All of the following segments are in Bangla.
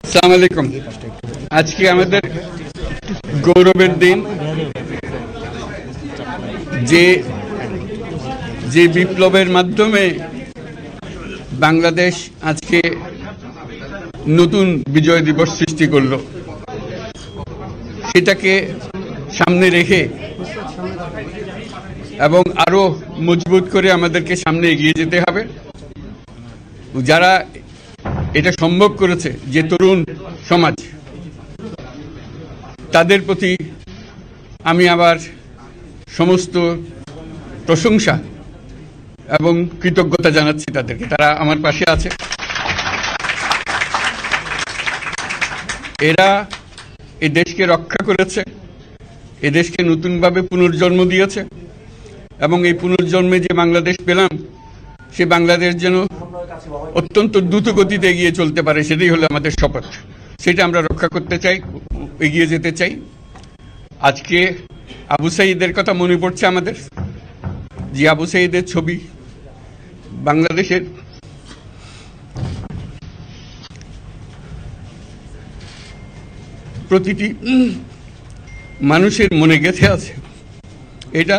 আসসালামু আলাইকুম। আজকে আমাদের গৌরবের দিন। যে বিপ্লবের মাধ্যমে বাংলাদেশ আজকে নতুন বিজয় দিবস সৃষ্টি করল, সেটাকে সামনে রেখে এবং আরো মজবুত করে আমাদেরকে সামনে এগিয়ে যেতে হবে। যারা এটা সম্ভব করেছে, যে তরুণ সমাজ, তাদের প্রতি আমি আবার সমস্ত প্রশংসা এবং কৃতজ্ঞতা জানাচ্ছি তাদেরকে। তারা আমার পাশে আছে। এরা এই দেশকে রক্ষা করেছে, এ দেশকে নতুনভাবে পুনর্জন্ম দিয়েছে এবং এই পুনর্জন্মে যে বাংলাদেশ পেলাম, সে বাংলাদেশ যেন অত্যন্ত দ্রুত গতিতে এগিয়ে চলতে পারে, সেটাই হলো আমাদের শপথ। সেটা আমরা রক্ষা করতে চাই, এগিয়ে যেতে চাই। আজকে আবু সাঈদের কথা মনে পড়ছে আমাদের, যে আবু সাঈদের ছবি বাংলাদেশের প্রতিটি মানুষের মনে গেঁথে আছে, এটা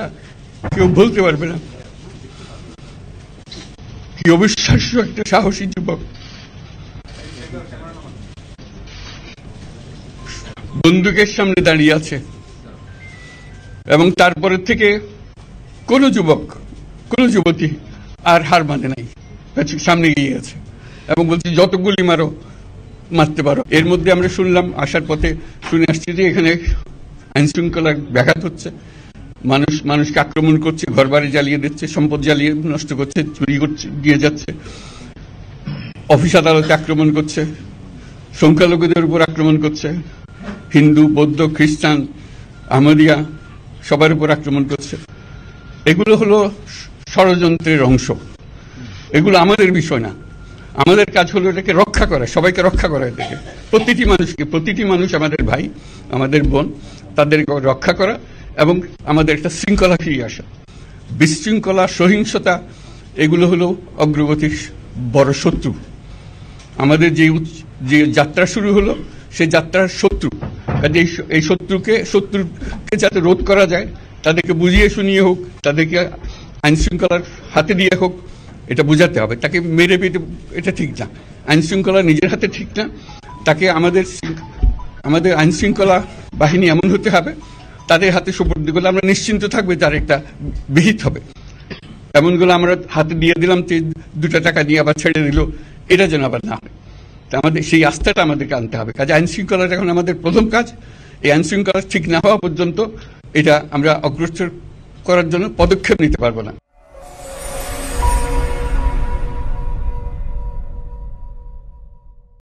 কেউ বলতে পারবে না। কি অবিশ্বাস্য একটা সাহসী যুবক, বন্দুকের সামনে দাঁড়িয়ে আছে এবং তারপরে থেকে কোনো যুবক, কোনো যুবতী আর হার মানে নাই, সামনে গিয়ে আছে এবং বলছে যত গুলি মারো, মারতে পারো। এর মধ্যে আমরা শুনলাম, আসার পথে শুনে আসছি যে এখানে আইন শৃঙ্খলা ব্যাঘাত হচ্ছে, মানুষকে আক্রমণ করছে, ঘরবাড়ি জ্বালিয়ে দিচ্ছে, সম্পদ জ্বালিয়ে নষ্ট করছে, চুরি করছে, দিয়ে যাচ্ছে, অফিস আদালতে আক্রমণ করছে, সংখ্যালঘুদের উপর আক্রমণ করছে, হিন্দু, বৌদ্ধ, খ্রিস্টান, আহমদিয়া সবার উপর আক্রমণ করছে। এগুলো হলো ষড়যন্ত্রের অংশ। এগুলো আমাদের বিষয় না। আমাদের কাজ হলো এটাকে রক্ষা করা, সবাইকে রক্ষা করা, এটাকে প্রতিটি মানুষকে, প্রতিটি মানুষ আমাদের ভাই, আমাদের বোন, তাদেরকে রক্ষা করা এবং আমাদের একটা শৃঙ্খলা ফিরিয়ে আসা। বিশৃঙ্খলা, সহিংসতা এগুলো হলো অগ্রগতির বড় শত্রু। আমাদের যে যাত্রা শুরু হলো, সেই যাত্রার শত্রু। এই শত্রুকে যাতে রোধ করা যায়, তাদেরকে বুঝিয়ে শুনিয়ে হোক, তাদেরকে আইন শৃঙ্খলার হাতে দিয়ে হোক, এটা বুঝাতে হবে। তাকে মেরে পেটে, এটা ঠিক না। আইন শৃঙ্খলা নিজের হাতে ঠিক না। তাকে আমাদের আইন শৃঙ্খলা বাহিনী এমন হতে হবে, তাদের হাতে সুপর্দ করলে আমরা নিশ্চিন্ত থাকবে তার একটা বিহিত হবে। এমনগুলো আমরা হাতে দিয়ে দিলাম, 2 টাকা দিয়ে আবার ছেড়ে দিল, এটা যেন আবার না হয়। আমাদের সেই আস্থাটা আমাদেরকে আনতে হবে। কাজে আইন শৃঙ্খলাটা এখন আমাদের প্রথম কাজ। এই আইন শৃঙ্খলা ঠিক না হওয়া পর্যন্ত এটা আমরা অগ্রসর করার জন্য পদক্ষেপ নিতে পারবো না।